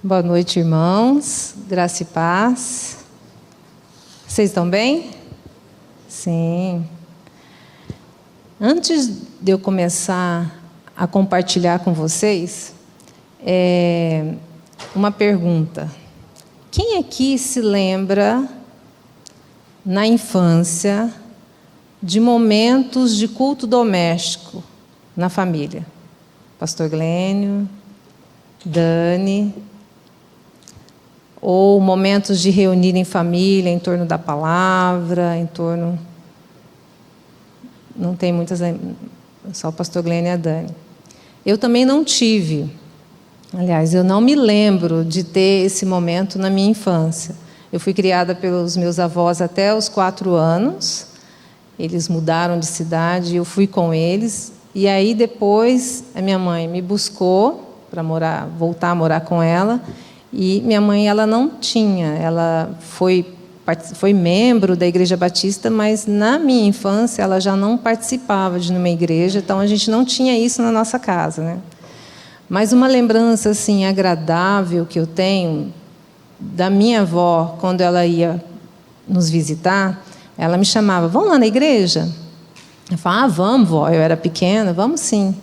Boa noite, irmãos. Graça e paz. Vocês estão bem? Sim. Antes de eu começar a compartilhar com vocês, uma pergunta. Quem aqui se lembra, na infância, de momentos de culto doméstico na família? Pastor Glênio, Dani, ou momentos de reunir em família, em torno da palavra, em torno... Não tem muitas, só o pastor Glênio e a Dani. Eu também não tive. Aliás, eu não me lembro de ter esse momento na minha infância. Eu fui criada pelos meus avós até os 4 anos. Eles mudaram de cidade, eu fui com eles. E aí, depois, a minha mãe me buscou para voltar a morar com ela. E minha mãe, ela não tinha. Ela foi membro da Igreja Batista, mas na minha infância ela já não participava de uma igreja, então a gente não tinha isso na nossa casa, né? Mas uma lembrança assim agradável que eu tenho da minha avó, quando ela ia nos visitar, ela me chamava: vamos lá na igreja? Eu falava: vamos, vó. Eu era pequena, vamos sim.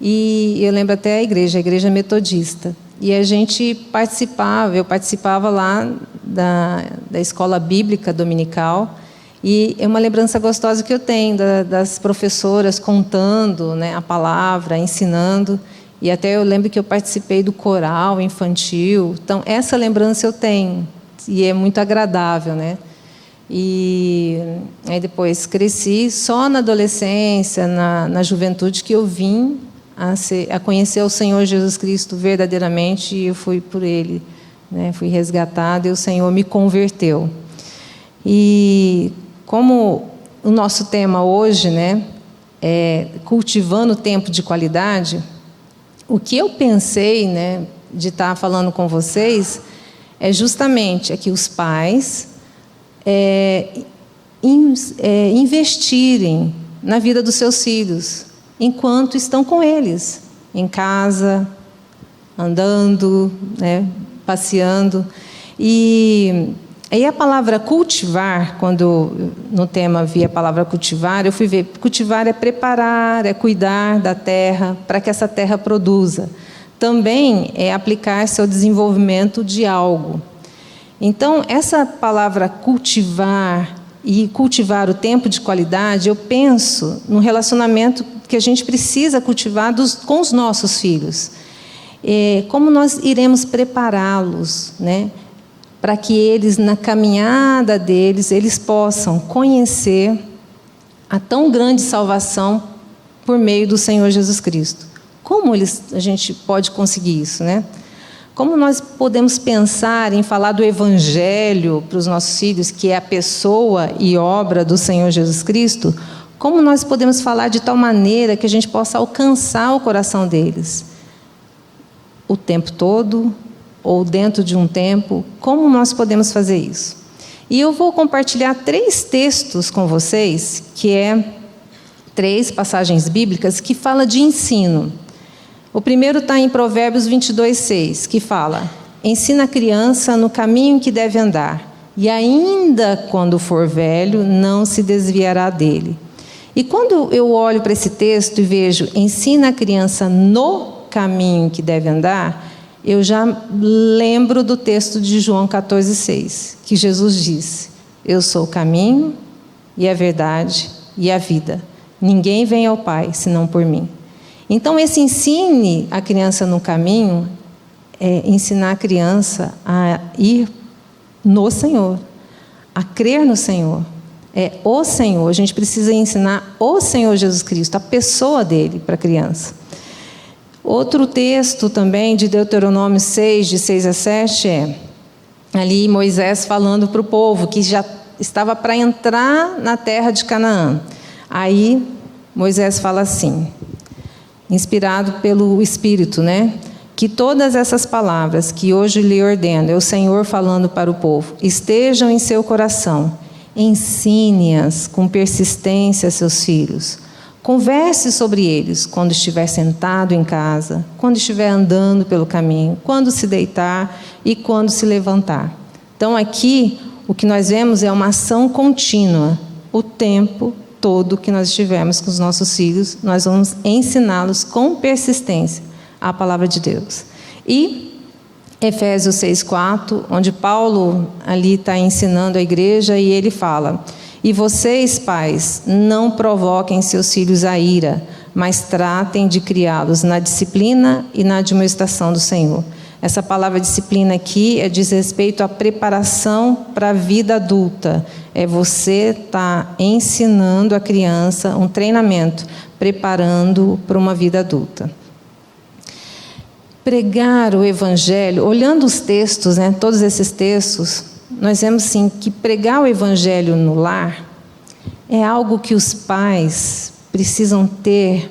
E eu lembro até a igreja metodista. E a gente participava, eu participava lá da escola bíblica dominical, e é uma lembrança gostosa que eu tenho das professoras contando, né, a palavra, ensinando, e até eu lembro que eu participei do coral infantil. Então, essa lembrança eu tenho, e é muito agradável, né? E aí depois cresci, só na adolescência, na juventude, que eu vim a conhecer o Senhor Jesus Cristo verdadeiramente, e eu fui por Ele, né? Fui resgatada e o Senhor me converteu. E como o nosso tema hoje, né, é cultivando tempo de qualidade, o que eu pensei, né, de estar falando com vocês é justamente que os pais investirem na vida dos seus filhos, enquanto estão com eles, em casa, andando, né, passeando. E aí a palavra cultivar, quando no tema havia a palavra cultivar, eu fui ver, cultivar é preparar, é cuidar da terra, para que essa terra produza. Também é aplicar-se ao desenvolvimento de algo. Então, essa palavra cultivar e cultivar o tempo de qualidade, eu penso no relacionamento que a gente precisa cultivar com os nossos filhos. Como nós iremos prepará-los, né, para que eles, na caminhada deles, eles possam conhecer a tão grande salvação por meio do Senhor Jesus Cristo. Como a gente pode conseguir isso, né? Como nós podemos pensar em falar do Evangelho para os nossos filhos, que é a pessoa e obra do Senhor Jesus Cristo? Como nós podemos falar de tal maneira que a gente possa alcançar o coração deles? O tempo todo, ou dentro de um tempo, como nós podemos fazer isso? E eu vou compartilhar 3 textos com vocês, que 3 passagens bíblicas que falam de ensino. O primeiro está em Provérbios 22:6, que fala: ensina a criança no caminho que deve andar, e ainda quando for velho, não se desviará dele. E quando eu olho para esse texto e vejo ensina a criança no caminho que deve andar, eu já lembro do texto de João 14:6, que Jesus disse: eu sou o caminho e a verdade e a vida. Ninguém vem ao Pai senão por mim. Então, esse ensine a criança no caminho é ensinar a criança a ir no Senhor, a crer no Senhor. É o Senhor, a gente precisa ensinar o Senhor Jesus Cristo, a pessoa dele para a criança. Outro texto também de Deuteronômio 6, de 6 a 7, ali Moisés falando para o povo que já estava para entrar na terra de Canaã. Aí Moisés fala assim, inspirado pelo Espírito, né? Que todas essas palavras que hoje lhe ordeno, é o Senhor falando para o povo, estejam em seu coração. Ensine-as com persistência a seus filhos. Converse sobre eles quando estiver sentado em casa, quando estiver andando pelo caminho, quando se deitar e quando se levantar. Então, aqui, o que nós vemos é uma ação contínua. O tempo todo que nós estivermos com os nossos filhos, nós vamos ensiná-los com persistência a palavra de Deus. E Efésios 6:4, onde Paulo ali está ensinando a igreja, e ele fala: e vocês, pais, não provoquem seus filhos à ira, mas tratem de criá-los na disciplina e na admoestação do Senhor. Essa palavra disciplina aqui diz respeito à preparação para a vida adulta. É você estar ensinando a criança um treinamento, preparando para uma vida adulta. Pregar o Evangelho, olhando os textos, todos esses textos, nós vemos sim que pregar o Evangelho no lar é algo que os pais precisam ter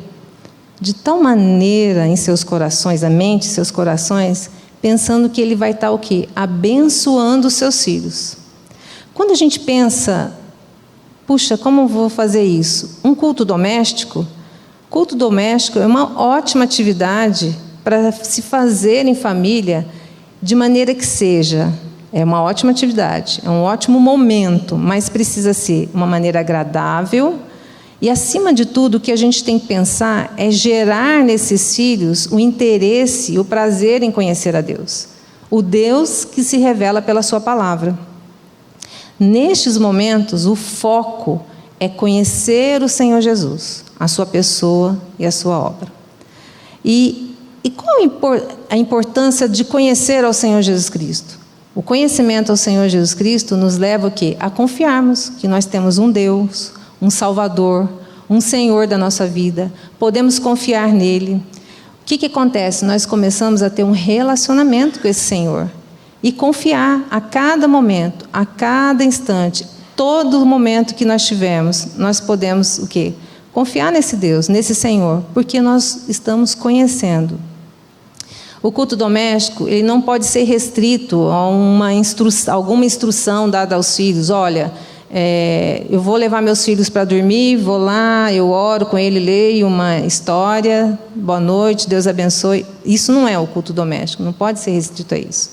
de tal maneira em seus corações, a mente, seus corações, pensando que ele vai estar o quê? Abençoando os seus filhos. Quando a gente pensa, puxa, como eu vou fazer isso? Um culto doméstico é uma ótima atividade para se fazer em família, de maneira que seja. É uma ótima atividade, é um ótimo momento, mas precisa ser uma maneira agradável. E, acima de tudo, o que a gente tem que pensar é gerar nesses filhos o interesse, o prazer em conhecer a Deus. O Deus que se revela pela sua palavra. Nestes momentos, o foco é conhecer o Senhor Jesus, a sua pessoa e a sua obra. E qual a importância de conhecer ao Senhor Jesus Cristo? O conhecimento ao Senhor Jesus Cristo nos leva o quê? A confiarmos que nós temos um Deus, um Salvador, um Senhor da nossa vida. Podemos confiar nele. O que acontece? Nós começamos a ter um relacionamento com esse Senhor. E confiar a cada momento, a cada instante, todo momento que nós tivermos, nós podemos o quê? Confiar nesse Deus, nesse Senhor, porque nós estamos conhecendo. O culto doméstico, ele não pode ser restrito a alguma instrução dada aos filhos. Olha, eu vou levar meus filhos para dormir, vou lá, eu oro com ele, leio uma história, boa noite, Deus abençoe. Isso não é o culto doméstico, não pode ser restrito a isso.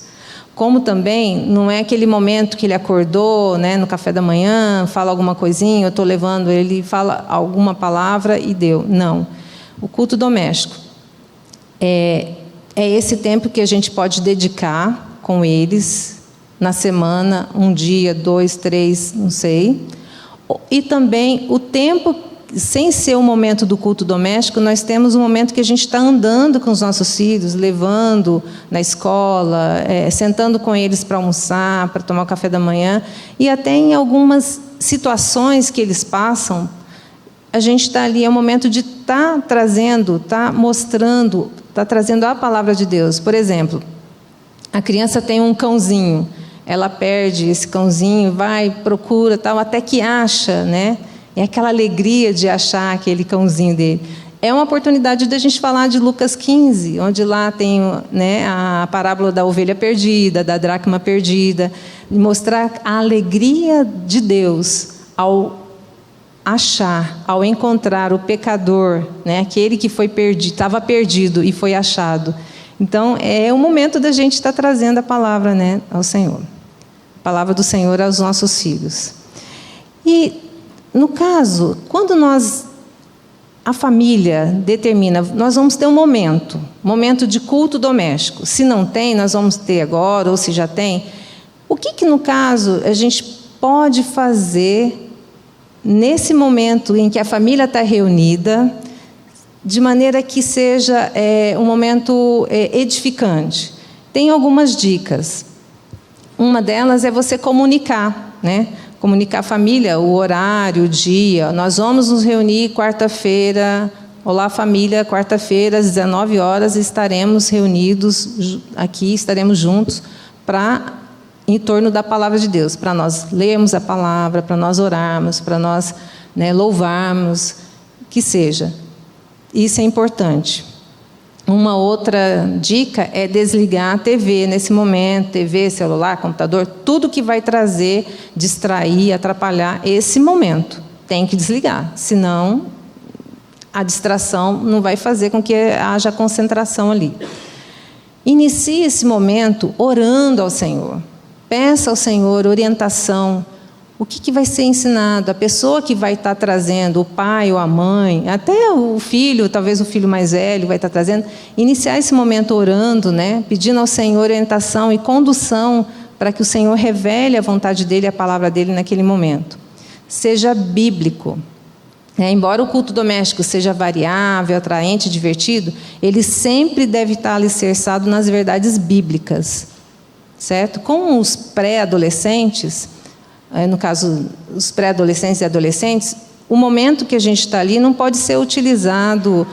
Como também não é aquele momento que ele acordou, no café da manhã, fala alguma coisinha, eu estou levando ele, fala alguma palavra e deu. Não. O culto doméstico é esse tempo que a gente pode dedicar com eles na semana, 1 dia, 2, 3, não sei. E também o tempo, sem ser o momento do culto doméstico, nós temos um momento que a gente está andando com os nossos filhos, levando na escola, sentando com eles para almoçar, para tomar o café da manhã. E até em algumas situações que eles passam, a gente está ali, é o momento de estar trazendo, estar mostrando, está trazendo a palavra de Deus. Por exemplo, a criança tem um cãozinho, ela perde esse cãozinho, vai, procura, tal, até que acha, É aquela alegria de achar aquele cãozinho dele. É uma oportunidade de a gente falar de Lucas 15, onde lá tem a parábola da ovelha perdida, da dracma perdida, e mostrar a alegria de Deus ao achar, ao encontrar o pecador, aquele que foi perdido, estava perdido e foi achado. Então, é o momento da gente estar trazendo a palavra ao Senhor. A palavra do Senhor aos nossos filhos. E, no caso, quando a família determina, nós vamos ter um momento de culto doméstico. Se não tem, nós vamos ter agora, ou se já tem. O que no caso, a gente pode fazer nesse momento em que a família está reunida, de maneira que seja um momento edificante? Tem algumas dicas. Uma delas é você comunicar, comunicar à família o horário, o dia. Nós vamos nos reunir quarta-feira. Olá, família, quarta-feira, às 19 horas, estaremos reunidos aqui, estaremos juntos em torno da palavra de Deus, para nós lermos a palavra, para nós orarmos, para nós louvarmos, que seja. Isso é importante. Uma outra dica é desligar a TV nesse momento, TV, celular, computador, tudo que vai trazer, distrair, atrapalhar esse momento. Tem que desligar, senão a distração não vai fazer com que haja concentração ali. Inicie esse momento orando ao Senhor. Peça ao Senhor orientação. O que vai ser ensinado? A pessoa que vai estar trazendo, o pai ou a mãe, até o filho, talvez o filho mais velho vai estar trazendo. Iniciar esse momento orando, né? Pedindo ao Senhor orientação e condução para que o Senhor revele a vontade dEle e a palavra dEle naquele momento. Seja bíblico. Embora o culto doméstico seja variável, atraente, divertido, ele sempre deve estar alicerçado nas verdades bíblicas. Certo? Com os pré-adolescentes, no caso, os pré-adolescentes e adolescentes, o momento que a gente está ali não pode ser utilizado,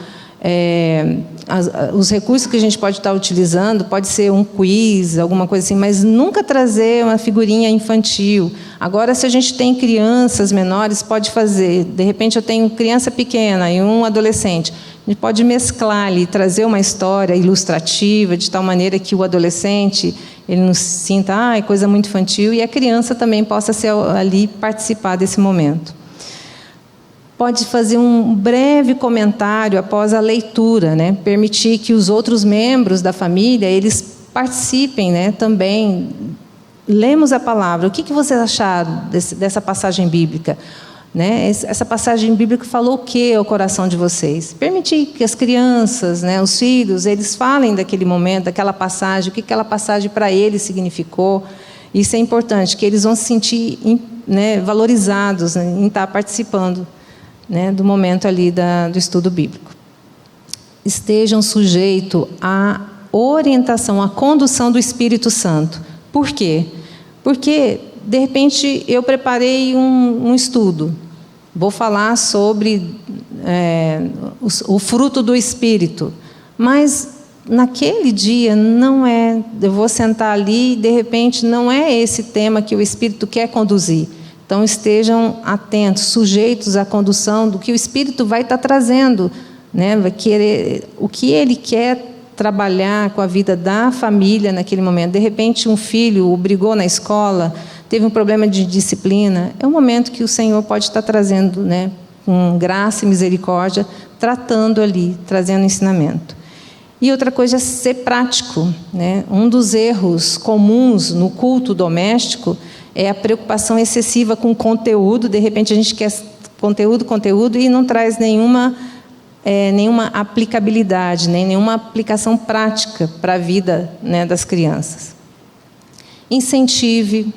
os recursos que a gente pode estar utilizando, pode ser um quiz, alguma coisa assim, mas nunca trazer uma figurinha infantil. Agora, se a gente tem crianças menores, pode fazer. De repente, eu tenho criança pequena e um adolescente. A gente pode mesclar ali, trazer uma história ilustrativa, de tal maneira que o adolescente ele não se sinta, é coisa muito infantil, e a criança também possa ser ali participar desse momento. Pode fazer um breve comentário após a leitura, né? Permitir que os outros membros da família eles participem, né? Também. Lemos a palavra. O que vocês acharam dessa passagem bíblica? Né? Essa passagem bíblica falou o que ao coração de vocês? Permitir que as crianças, né, os filhos, eles falem daquele momento, daquela passagem, o que aquela passagem para eles significou. Isso é importante, que eles vão se sentir, né, valorizados, né, em estar participando, né, do momento ali do estudo bíblico. Estejam sujeitos à orientação, à condução do Espírito Santo. Por quê? Porque, de repente, eu preparei um estudo. Vou falar sobre o fruto do Espírito. Mas, naquele dia, não é... Eu vou sentar ali e, de repente, não é esse tema que o Espírito quer conduzir. Então, estejam atentos, sujeitos à condução do que o Espírito vai estar trazendo. Né? Vai querer, o que ele quer trabalhar com a vida da família naquele momento. De repente, um filho o brigou na escola, teve um problema de disciplina. É um momento que o Senhor pode estar trazendo, né, com graça e misericórdia, tratando ali, trazendo ensinamento. E outra coisa é ser prático. Né? Um dos erros comuns no culto doméstico é a preocupação excessiva com o conteúdo. De repente, a gente quer conteúdo e não traz nenhuma aplicabilidade, nem nenhuma aplicação prática para a vida, né, das crianças. Incentive,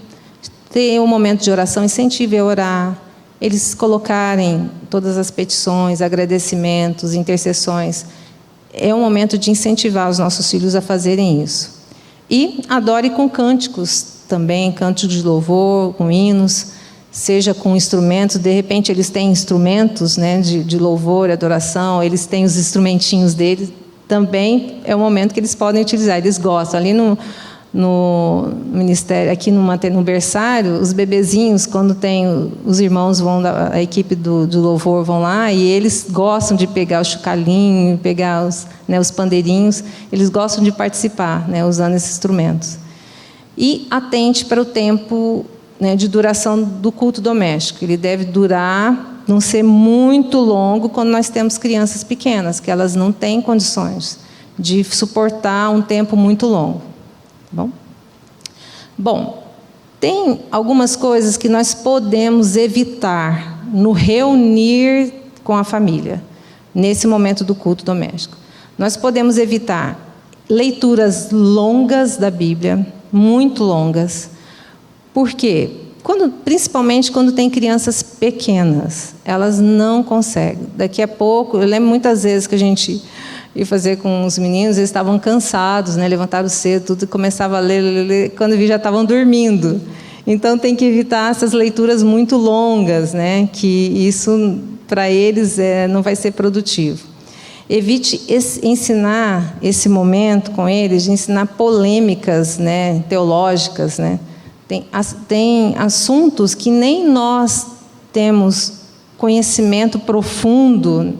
ter um momento de oração, incentive a orar, eles colocarem todas as petições, agradecimentos, intercessões. É um momento de incentivar os nossos filhos a fazerem isso. E adore com cânticos também, cânticos de louvor, com hinos, seja com instrumentos. De repente eles têm instrumentos, né, de louvor e adoração, eles têm os instrumentinhos deles, também é um momento que eles podem utilizar, eles gostam. Ali no ministério, aqui no berçário, os bebezinhos, quando tem, os irmãos vão, a equipe do louvor vão lá, e eles gostam de pegar o chocalhinho, pegar os pandeirinhos, eles gostam de participar, né, usando esses instrumentos. E atente para o tempo, né, de duração do culto doméstico. Ele deve durar, não ser muito longo quando nós temos crianças pequenas, que elas não têm condições de suportar um tempo muito longo. Bom, tem algumas coisas que nós podemos evitar no reunir com a família, nesse momento do culto doméstico. Nós podemos evitar leituras longas da Bíblia, muito longas. Por quê? Principalmente quando tem crianças pequenas, elas não conseguem. Daqui a pouco, eu lembro muitas vezes que a gente ia fazer com os meninos, eles estavam cansados, né? Levantaram cedo, tudo, e começava a ler, quando vi já estavam dormindo. Então tem que evitar essas leituras muito longas, né? Que isso para eles não vai ser produtivo. Evite ensinar esse momento com eles, de ensinar polêmicas, né, teológicas, né? Tem assuntos que nem nós temos conhecimento profundo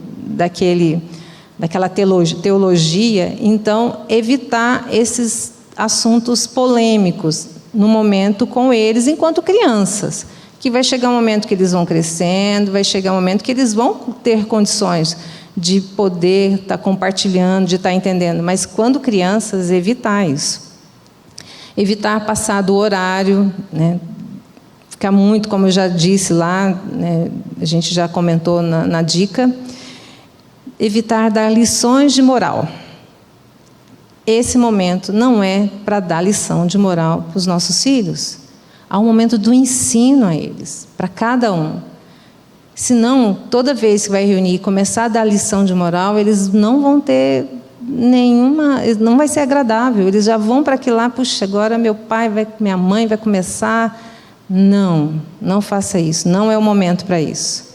daquela teologia, então evitar esses assuntos polêmicos no momento com eles enquanto crianças, que vai chegar um momento que eles vão crescendo, vai chegar um momento que eles vão ter condições de poder estar compartilhando, de estar entendendo. Mas, quando crianças, evitar isso. Evitar passar do horário, né? Ficar muito, como eu já disse lá, né? A gente já comentou na dica. Evitar dar lições de moral. Esse momento não é para dar lição de moral para os nossos filhos. Há um momento do ensino a eles, para cada um. Senão, toda vez que vai reunir e começar a dar lição de moral, eles não vão ter nenhuma, não vai ser agradável. Eles já vão para aquilo lá, puxa, agora minha mãe vai começar. Não faça isso, não é o momento para isso.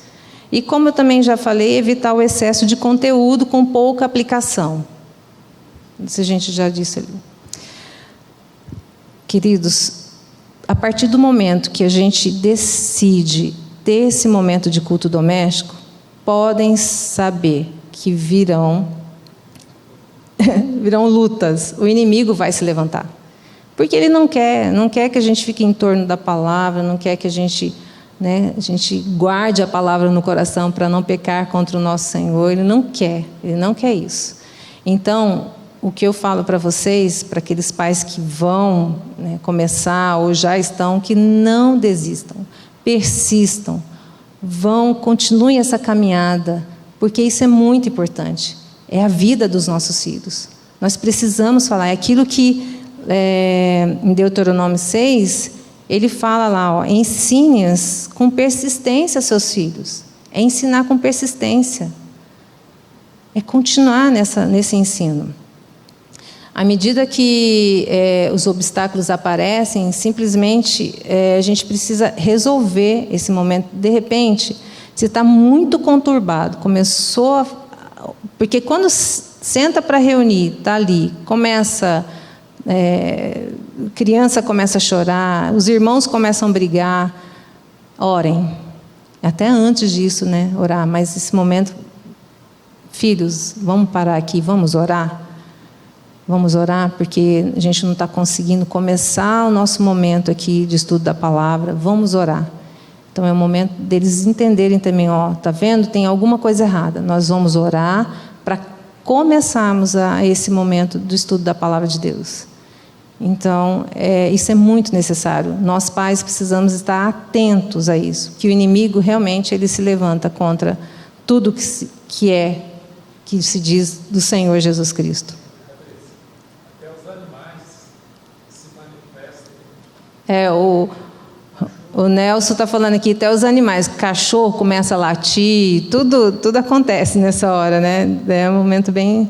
E como eu também já falei, evitar o excesso de conteúdo com pouca aplicação. Isso a gente já disse ali. Queridos, a partir do momento que a gente decide ter esse momento de culto doméstico, podem saber que virão lutas. O inimigo vai se levantar. Porque ele não quer que a gente fique em torno da palavra, não quer que a gente guarde a palavra no coração para não pecar contra o nosso Senhor. Ele não quer isso. Então, o que eu falo para vocês, para aqueles pais que vão começar ou já estão, que não desistam, persistam, continuem essa caminhada, porque isso é muito importante. É a vida dos nossos filhos. Nós precisamos falar. É aquilo que, em Deuteronômio 6, ele fala lá, ensine-os com persistência seus filhos. É ensinar com persistência. É continuar nesse ensino. À medida que os obstáculos aparecem, simplesmente a gente precisa resolver esse momento. De repente, você está muito conturbado, porque quando senta para reunir, está ali, criança começa a chorar, os irmãos começam a brigar, orem. Até antes disso, orar, mas esse momento, filhos, vamos parar aqui, vamos orar? Vamos orar, porque a gente não está conseguindo começar o nosso momento aqui de estudo da palavra. Vamos orar. Então, é o momento deles entenderem também, está vendo? Tem alguma coisa errada. Nós vamos orar para começarmos esse momento do estudo da palavra de Deus. Então, isso é muito necessário. Nós, pais, precisamos estar atentos a isso, que o inimigo realmente ele se levanta contra tudo que se diz do Senhor Jesus Cristo. O Nelson está falando aqui, até os animais, cachorro começa a latir, tudo acontece nessa hora, né? É um momento bem,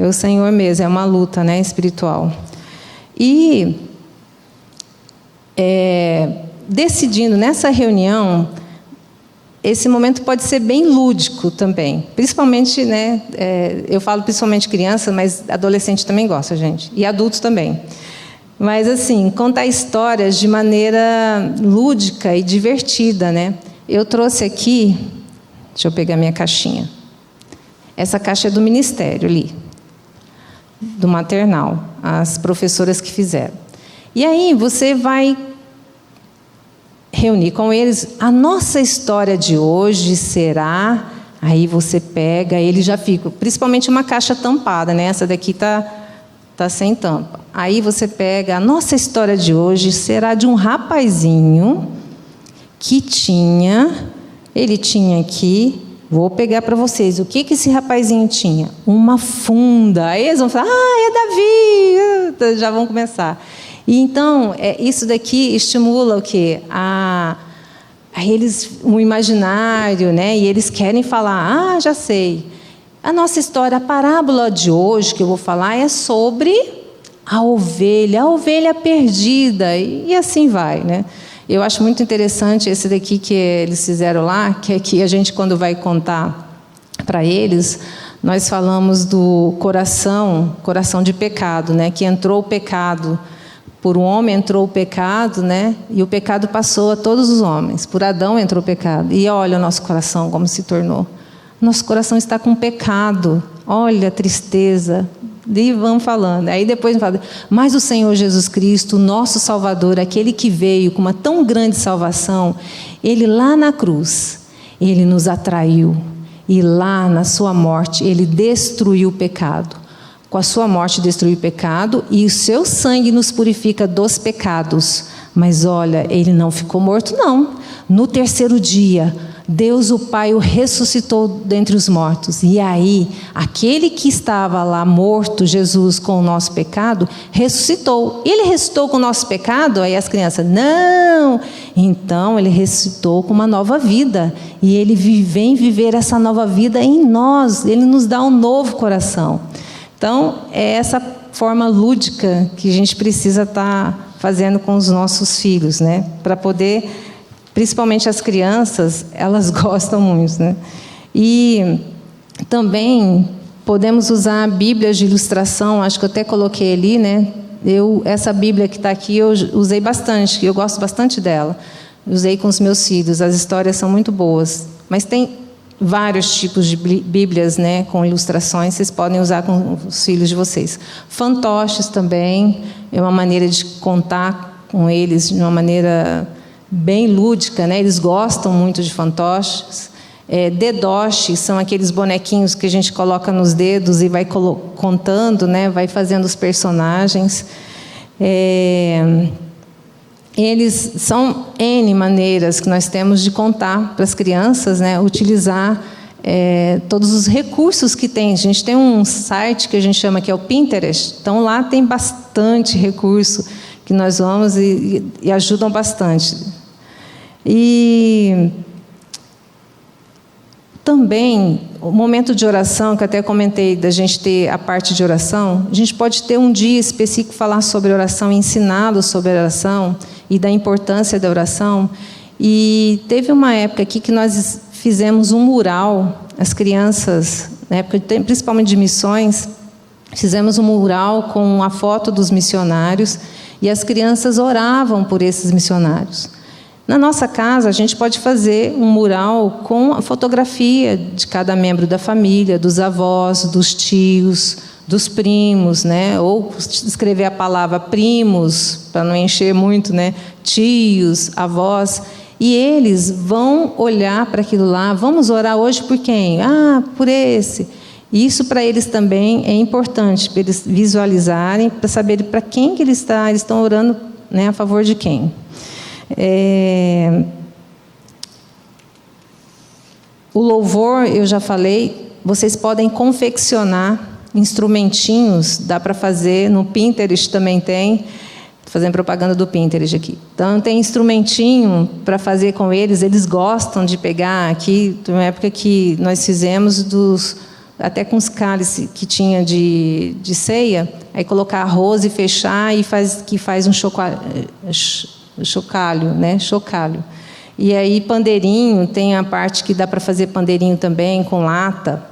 o Senhor mesmo, é uma luta, espiritual. E decidindo nessa reunião, esse momento pode ser bem lúdico também, principalmente, eu falo principalmente criança, mas adolescente também gosta, gente, e adultos também. Mas, assim, contar histórias de maneira lúdica e divertida, Eu trouxe aqui, deixa eu pegar minha caixinha. Essa caixa é do ministério ali, do maternal, as professoras que fizeram. E aí você vai reunir com eles. A nossa história de hoje será... Aí você pega, ele já fica... Principalmente uma caixa tampada, Essa daqui está sem tampa. Aí você pega, a nossa história de hoje será de um rapazinho que ele tinha aqui, vou pegar para vocês, o que esse rapazinho tinha? Uma funda. Aí eles vão falar, é Davi, já vão começar. E então, isso daqui estimula o quê? Eles, um imaginário, E eles querem falar, já sei. A nossa história, a parábola de hoje que eu vou falar é sobre a ovelha perdida, e assim vai, Eu acho muito interessante esse daqui que eles fizeram lá, que é que a gente, quando vai contar para eles, nós falamos do coração de pecado, que entrou o pecado, por um homem entrou o pecado, e o pecado passou a todos os homens, por Adão entrou o pecado, e olha o nosso coração como se tornou. Nosso coração está com pecado. Olha a tristeza E vamos falando. Aí depois fala, mas o Senhor Jesus Cristo, nosso Salvador, aquele que veio com uma tão grande salvação, Ele lá na cruz, Ele nos atraiu. E lá na sua morte, Ele destruiu o pecado. Com a sua morte destruiu o pecado e o seu sangue nos purifica dos pecados. Mas olha, Ele não ficou morto não. No terceiro dia, Deus o Pai o ressuscitou dentre os mortos. E aí, aquele que estava lá morto, Jesus, com o nosso pecado, ressuscitou. Ele ressuscitou com o nosso pecado? Aí as crianças, não! Então, Ele ressuscitou com uma nova vida. E Ele vem viver essa nova vida em nós. Ele nos dá um novo coração. Então, é essa forma lúdica que a gente precisa estar fazendo com os nossos filhos, né? Para poder... Principalmente as crianças, elas gostam muito, né? E também podemos usar Bíblias de ilustração, acho que eu até coloquei ali, né? Essa Bíblia que está aqui, eu usei bastante, eu gosto bastante dela. Usei com os meus filhos, as histórias são muito boas. Mas tem vários tipos de Bíblias, né, com ilustrações, vocês podem usar com os filhos de vocês. Fantoches também, é uma maneira de contar com eles de uma maneira... bem lúdica, né? Eles gostam muito de fantoches. Dedoches são aqueles bonequinhos que a gente coloca nos dedos e vai contando, né? Vai fazendo os personagens. Eles são N maneiras que nós temos de contar para as crianças, né? Utilizar todos os recursos que tem. A gente tem um site que a gente chama que é o Pinterest. Então lá tem bastante recurso que nós vamos e ajudam bastante. E também o momento de oração, que até comentei da gente ter a parte de oração, a gente pode ter um dia específico falar sobre oração, ensiná-los sobre oração e da importância da oração. E teve uma época aqui que nós fizemos um mural, as crianças, na época principalmente de missões, fizemos um mural com a foto dos missionários e as crianças oravam por esses missionários. Na nossa casa, a gente pode fazer um mural com a fotografia de cada membro da família, dos avós, dos tios, dos primos, né? Ou escrever a palavra primos, para não encher muito, né? Tios, avós. E eles vão olhar para aquilo lá. Vamos orar hoje por quem? Ah, por esse. E isso para eles também é importante, para eles visualizarem, para saberem para quem que eles estão orando, né? A favor de quem. O louvor, eu já falei, vocês podem confeccionar instrumentinhos, dá para fazer, no Pinterest também tem, estou fazendo propaganda do Pinterest aqui. Então, tem instrumentinho para fazer com eles, eles gostam de pegar aqui, tem uma época que nós fizemos até com os cálices que tinha de ceia, aí colocar arroz e fechar e faz um chocalho, né? Chocalho. E aí pandeirinho, tem a parte que dá para fazer pandeirinho também com lata.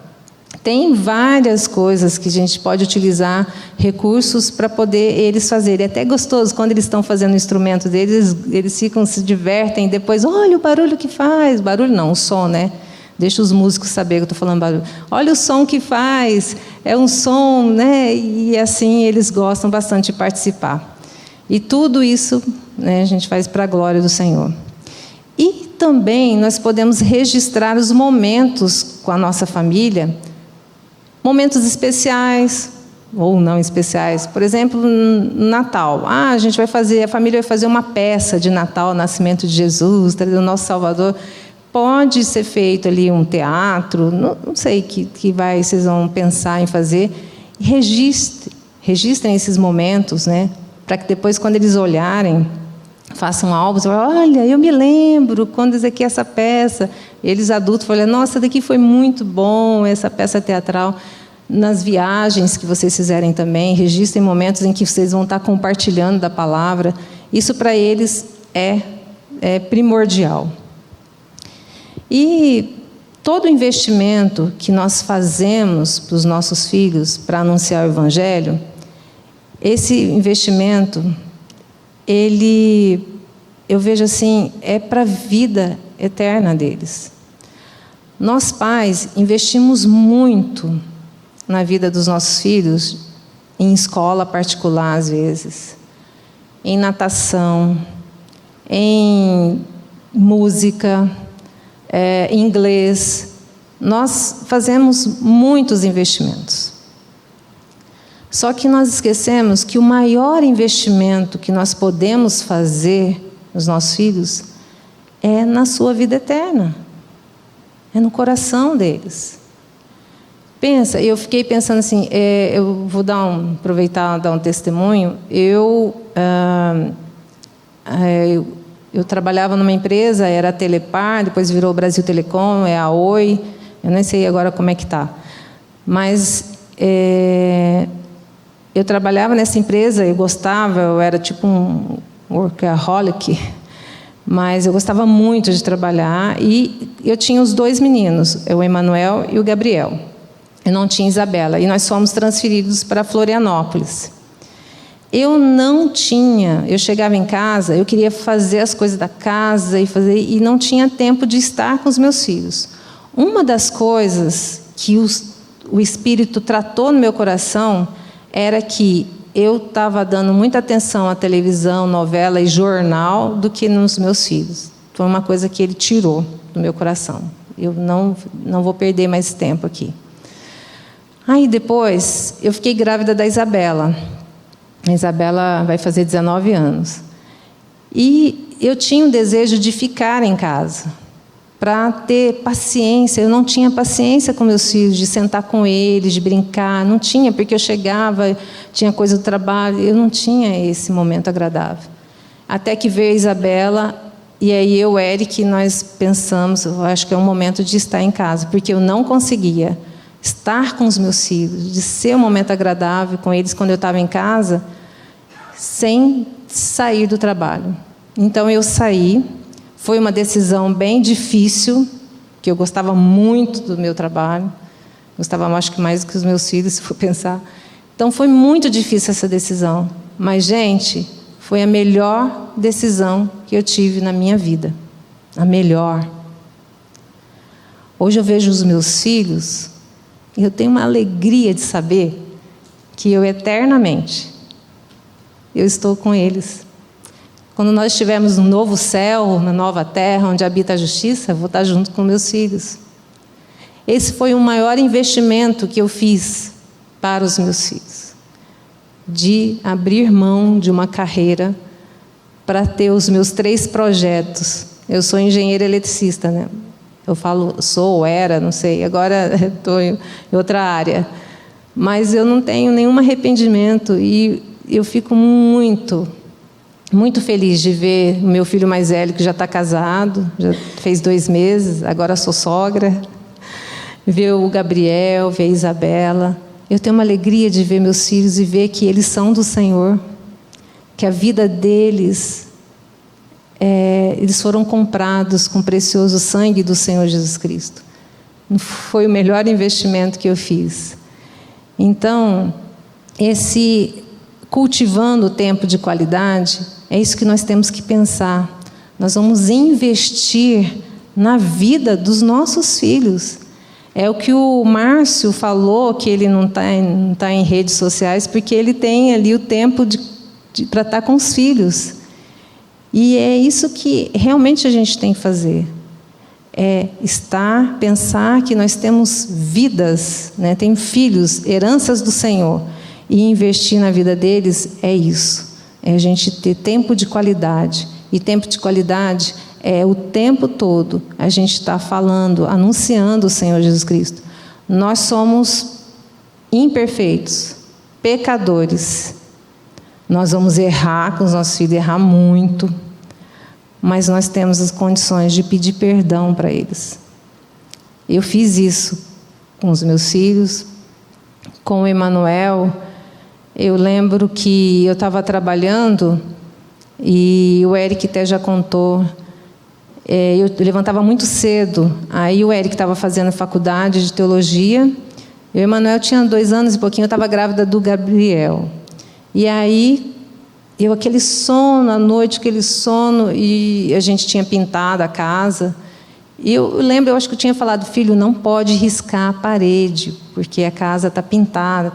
Tem várias coisas que a gente pode utilizar, recursos para poder eles fazerem. É até gostoso, quando eles estão fazendo o instrumento deles, eles se divertem, depois, olha o barulho que faz. Barulho não, o som, né? Deixa os músicos saberem que eu estou falando barulho. Olha o som que faz, é um som, né? E assim eles gostam bastante de participar. E tudo isso, né, a gente faz para a glória do Senhor. E também nós podemos registrar os momentos com a nossa família, momentos especiais ou não especiais. Por exemplo, no Natal. A família vai fazer uma peça de Natal, Nascimento de Jesus, do nosso Salvador. Pode ser feito ali um teatro, não sei que vocês vão pensar em fazer. Registrem esses momentos, né? Para que depois, quando eles olharem, façam álbuns, olha, eu me lembro quando essa peça. Eles adultos falam, nossa, daqui foi muito bom, essa peça teatral. Nas viagens que vocês fizerem também, registrem momentos em que vocês vão estar compartilhando da palavra. Isso para eles é primordial. E todo investimento que nós fazemos para os nossos filhos para anunciar o Evangelho, esse investimento, eu vejo assim, é para a vida eterna deles. Nós pais investimos muito na vida dos nossos filhos em escola particular às vezes, em natação, em música, em inglês. Nós fazemos muitos investimentos. Só que nós esquecemos que o maior investimento que nós podemos fazer nos nossos filhos é na sua vida eterna. É no coração deles. Pensa, eu fiquei pensando assim, eu vou aproveitar dar um testemunho. Eu trabalhava numa empresa, era a Telepar, depois virou Brasil Telecom, é a Oi, eu nem sei agora como é que está. Mas eu trabalhava nessa empresa, eu gostava, eu era tipo um workaholic, mas eu gostava muito de trabalhar, e eu tinha os 2 meninos, o Emanuel e o Gabriel. Eu não tinha Isabela, e nós fomos transferidos para Florianópolis. Eu chegava em casa, eu queria fazer as coisas da casa e não tinha tempo de estar com os meus filhos. Uma das coisas que o Espírito tratou no meu coração era que eu estava dando muita atenção à televisão, novela e jornal do que nos meus filhos. Foi uma coisa que ele tirou do meu coração. Eu não vou perder mais tempo aqui. Aí depois, eu fiquei grávida da Isabela. A Isabela vai fazer 19 anos. E eu tinha um desejo de ficar em casa, para ter paciência. Eu não tinha paciência com meus filhos, de sentar com eles, de brincar. Não tinha, porque eu chegava, tinha coisa do trabalho, eu não tinha esse momento agradável. Até que veio a Isabela, e aí eu, Eric, nós pensamos, eu acho que é um momento de estar em casa, porque eu não conseguia estar com os meus filhos, de ser um momento agradável com eles quando eu estava em casa, sem sair do trabalho. Então eu saí. Foi uma decisão bem difícil, que eu gostava muito do meu trabalho, gostava, acho que mais do que os meus filhos, se for pensar. Então foi muito difícil essa decisão, mas, gente, foi a melhor decisão que eu tive na minha vida, a melhor. Hoje eu vejo os meus filhos e eu tenho uma alegria de saber que eu eternamente eu estou com eles. Quando nós estivermos no novo céu, na nova terra, onde habita a justiça, eu vou estar junto com meus filhos. Esse foi o maior investimento que eu fiz para os meus filhos. De abrir mão de uma carreira para ter os meus 3 projetos. Eu sou engenheira eletricista, né? Eu falo sou ou era, não sei, agora estou em outra área. Mas eu não tenho nenhum arrependimento e eu fico muito feliz de ver o meu filho mais velho, que já está casado, já fez 2 meses, agora sou sogra. Ver o Gabriel, ver a Isabela. Eu tenho uma alegria de ver meus filhos e ver que eles são do Senhor, que a vida deles, eles foram comprados com o precioso sangue do Senhor Jesus Cristo. Foi o melhor investimento que eu fiz. Então, cultivando o tempo de qualidade, é isso que nós temos que pensar. Nós vamos investir na vida dos nossos filhos. É o que o Márcio falou, que ele não tá em redes sociais, porque ele tem ali o tempo para estar com os filhos. E é isso que realmente a gente tem que fazer. Pensar que nós temos vidas, né? Tem filhos, heranças do Senhor. E investir na vida deles é isso. É a gente ter tempo de qualidade. E tempo de qualidade é o tempo todo a gente está falando, anunciando o Senhor Jesus Cristo. Nós somos imperfeitos, pecadores. Nós vamos errar com os nossos filhos, errar muito. Mas nós temos as condições de pedir perdão para eles. Eu fiz isso com os meus filhos, com o Emanuel. Eu lembro que eu estava trabalhando e o Eric até já contou. Eu levantava muito cedo. Aí o Eric estava fazendo faculdade de teologia. E o Emanuel tinha 2 anos e pouquinho, eu estava grávida do Gabriel. E aí, aquele sono à noite, aquele sono, e a gente tinha pintado a casa. E eu lembro, eu acho que eu tinha falado, filho, não pode riscar a parede, porque a casa está pintada.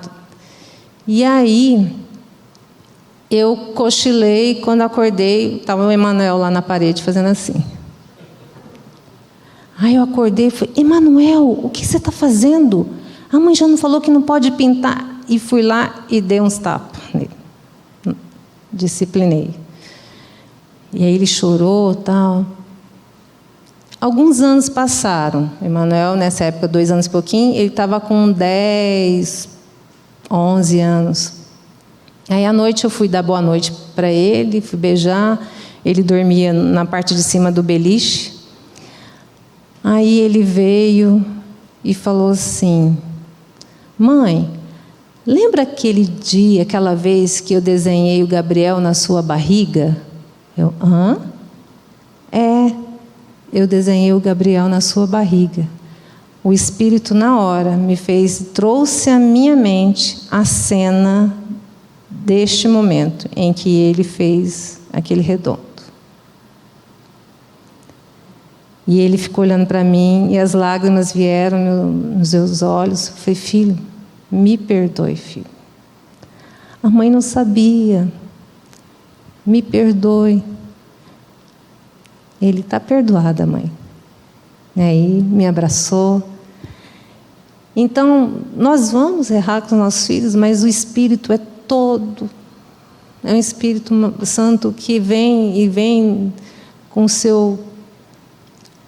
E aí, eu cochilei, quando acordei, estava o Emanuel lá na parede fazendo assim. Aí eu acordei e falei, Emanuel, o que você está fazendo? A mãe já não falou que não pode pintar. E fui lá e dei uns tapas nele. Disciplinei. E aí ele chorou e tal. Alguns anos passaram. Emanuel, nessa época, 2 anos e pouquinho, ele estava com 10, 11 anos. Aí à noite eu fui dar boa noite para ele, fui beijar. Ele dormia na parte de cima do beliche. Aí ele veio e falou assim, mãe, lembra aquele dia, aquela vez que eu desenhei o Gabriel na sua barriga? Eu, hã? Eu desenhei o Gabriel na sua barriga. O Espírito, na hora, trouxe à minha mente a cena deste momento em que ele fez aquele redondo. E ele ficou olhando para mim e as lágrimas vieram nos meus olhos. Eu falei, filho, me perdoe, filho. A mãe não sabia. Me perdoe. Ele está perdoado, mãe. E aí me abraçou. Então, nós vamos errar com os nossos filhos, mas o Espírito é todo. É um Espírito Santo que vem com o seu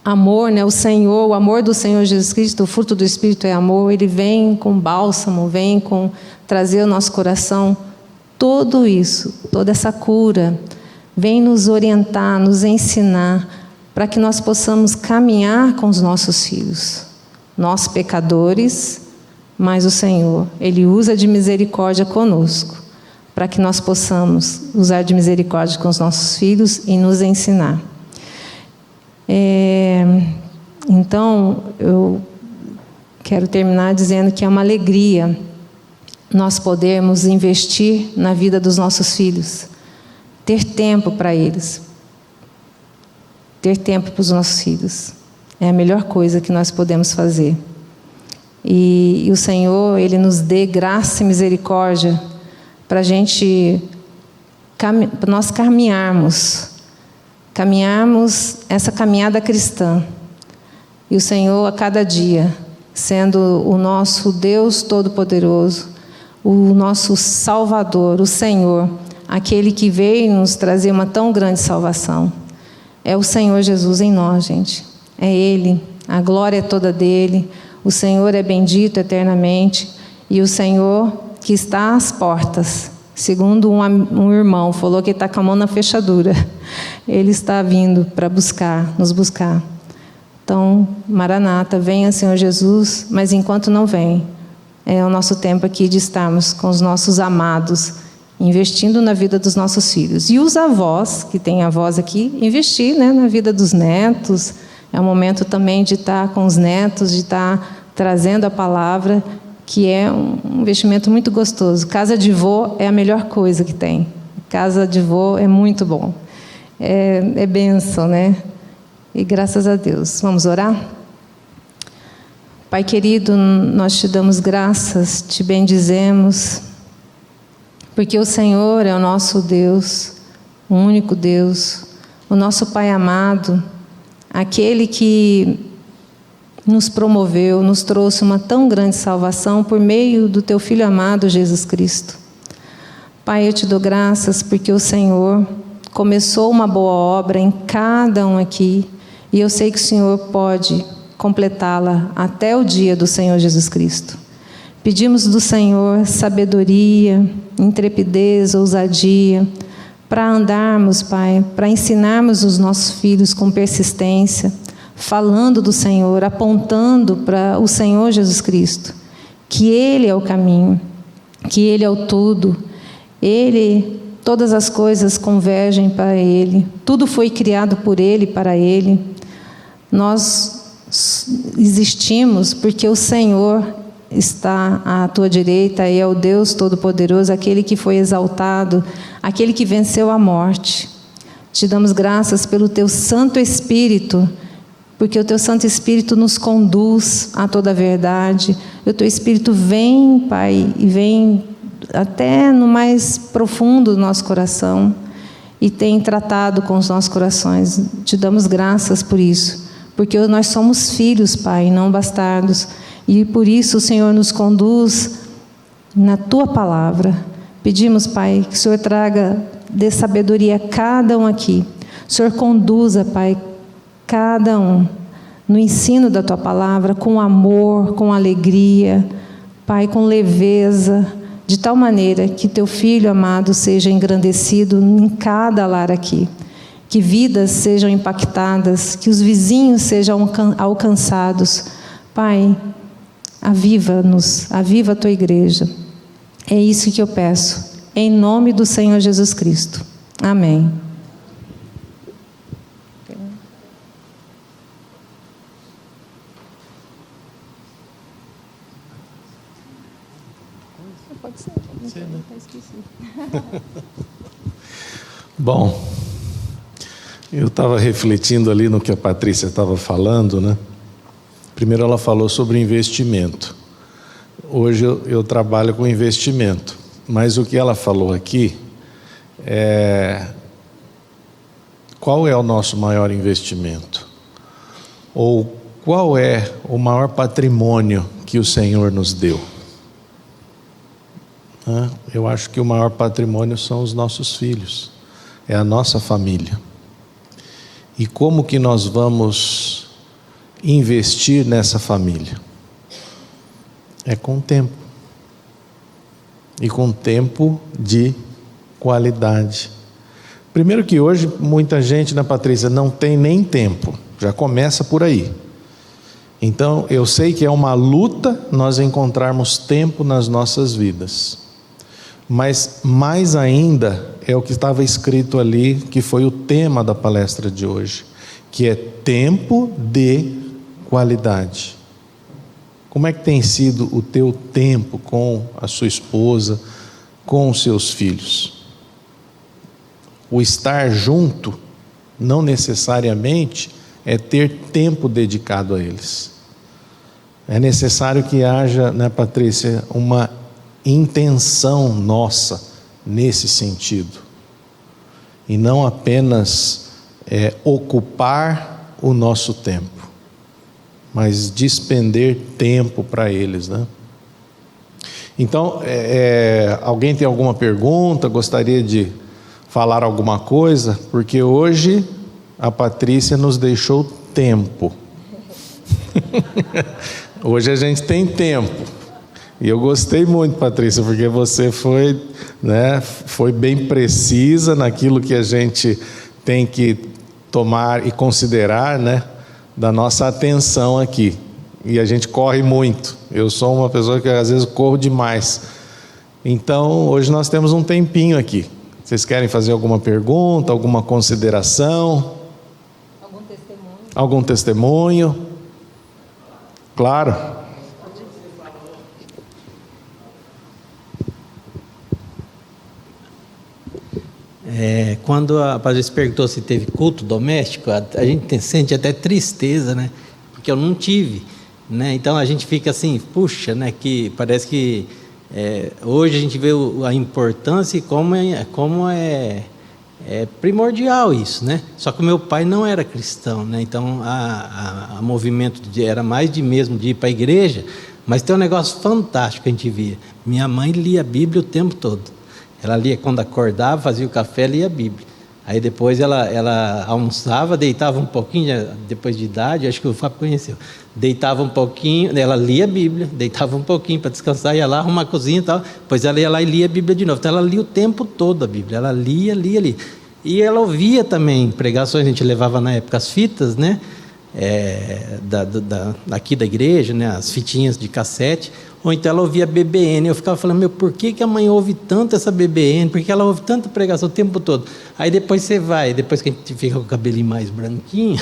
amor, né? O amor do Senhor Jesus Cristo, o fruto do Espírito é amor. Ele vem com bálsamo, vem com trazer ao nosso coração tudo isso, toda essa cura. Vem nos orientar, nos ensinar, para que nós possamos caminhar com os nossos filhos. Nós, pecadores, mas o Senhor, Ele usa de misericórdia conosco, para que nós possamos usar de misericórdia com os nossos filhos e nos ensinar. Então, eu quero terminar dizendo que é uma alegria nós podermos investir na vida dos nossos filhos. Ter tempo para eles. Ter tempo para os nossos filhos. É a melhor coisa que nós podemos fazer. E o Senhor, Ele nos dê graça e misericórdia para nós caminharmos essa caminhada cristã. E o Senhor, a cada dia, sendo o nosso Deus Todo-Poderoso, o nosso Salvador, o Senhor, aquele que veio nos trazer uma tão grande salvação. É o Senhor Jesus em nós, gente. É Ele. A glória é toda dEle. O Senhor é bendito eternamente. E o Senhor que está às portas, segundo um irmão, falou que está com a mão na fechadura. Ele está vindo para nos buscar. Então, Maranata, venha, Senhor Jesus, mas enquanto não vem, é o nosso tempo aqui de estarmos com os nossos amados, investindo na vida dos nossos filhos. E os avós, que tem avós aqui, investir, né, na vida dos netos. É o momento também de estar com os netos, de estar trazendo a palavra, que é um investimento muito gostoso. Casa de vô é a melhor coisa que tem. Casa de vô é muito bom. É bênção, né? E graças a Deus. Vamos orar? Pai querido, nós te damos graças, te bendizemos, porque o Senhor é o nosso Deus, o único Deus, o nosso Pai amado, aquele que nos promoveu, nos trouxe uma tão grande salvação por meio do teu Filho amado, Jesus Cristo. Pai, eu te dou graças porque o Senhor começou uma boa obra em cada um aqui, e eu sei que o Senhor pode completá-la até o dia do Senhor Jesus Cristo. Pedimos do Senhor sabedoria, intrepidez, ousadia, para andarmos, Pai, para ensinarmos os nossos filhos com persistência, falando do Senhor, apontando para o Senhor Jesus Cristo, que Ele é o caminho, que Ele é o tudo, todas as coisas convergem para Ele, tudo foi criado por Ele e para Ele. Nós existimos porque o Senhor está à tua direita e é o Deus Todo-Poderoso, aquele que foi exaltado, aquele que venceu a morte. Te damos graças pelo teu Santo Espírito, porque o teu Santo Espírito nos conduz a toda a verdade. O teu Espírito vem, Pai, e vem até no mais profundo do nosso coração e tem tratado com os nossos corações. Te damos graças por isso, porque nós somos filhos, Pai, não bastardos, e por isso o Senhor nos conduz na Tua palavra. Pedimos, Pai, que o Senhor dê sabedoria a cada um aqui. O Senhor conduza, Pai, cada um no ensino da Tua palavra, com amor, com alegria, Pai, com leveza, de tal maneira que Teu Filho amado seja engrandecido em cada lar aqui, que vidas sejam impactadas, que os vizinhos sejam alcançados. Pai, aviva-nos, aviva a Tua igreja. É isso que eu peço, em nome do Senhor Jesus Cristo. Amém. Pode ser, né? Bom, eu estava refletindo ali no que a Patrícia estava falando, né? Primeiro ela falou sobre investimento. Hoje eu trabalho com investimento, mas o que ela falou aqui é qual é o nosso maior investimento? Ou qual é o maior patrimônio que o Senhor nos deu? Eu acho que o maior patrimônio são os nossos filhos, é a nossa família. E como que nós vamos investir nessa família? É com tempo. E com tempo de qualidade. Primeiro que hoje muita gente, né, Patrícia, não tem nem tempo. Já começa por aí. Então eu sei que é uma luta nós encontrarmos tempo nas nossas vidas. Mas mais ainda é o que estava escrito ali, que foi o tema da palestra de hoje, que é tempo de qualidade. Como é que tem sido o teu tempo com a sua esposa, com os seus filhos? O estar junto não necessariamente é ter tempo dedicado a eles. É necessário que haja, né, Patrícia, uma intenção nossa nesse sentido. E não apenas ocupar o nosso tempo, mas despender tempo para eles, né? Então, alguém tem alguma pergunta? Gostaria de falar alguma coisa? Porque hoje a Patrícia nos deixou tempo. Hoje a gente tem tempo. E eu gostei muito, Patrícia, porque você foi, né, foi bem precisa naquilo que a gente tem que tomar e considerar, né, da nossa atenção aqui. E a gente corre muito. Eu sou uma pessoa que às vezes corro demais. Então, hoje nós temos um tempinho aqui. Vocês querem fazer alguma pergunta, alguma consideração? Algum testemunho? Algum testemunho? Claro. Quando a Patrícia perguntou se teve culto doméstico, a gente sente até tristeza, né? Porque eu não tive, né? Então a gente fica assim, puxa, né? Que parece que hoje a gente vê a importância e como é primordial isso, né? Só que o meu pai não era cristão, né? Então a movimento era mais de ir para a igreja, mas tem um negócio fantástico que a gente via. Minha mãe lia a Bíblia o tempo todo. Ela lia quando acordava, fazia o café, lia a Bíblia. Aí depois ela almoçava, deitava um pouquinho, depois de idade, acho que o Fábio conheceu. Deitava um pouquinho, ela lia a Bíblia, deitava um pouquinho para descansar, ia lá arrumar a cozinha e tal. Depois ela ia lá e lia a Bíblia de novo. Então ela lia o tempo todo a Bíblia. Ela lia. E ela ouvia também pregações, a gente levava na época as fitas, né? Aqui da igreja, né? As fitinhas de cassete. Ou então ela ouvia BBN, eu ficava falando, por que a mãe ouve tanto essa BBN, por que ela ouve tanta pregação o tempo todo? Aí depois depois que a gente fica com o cabelinho mais branquinho,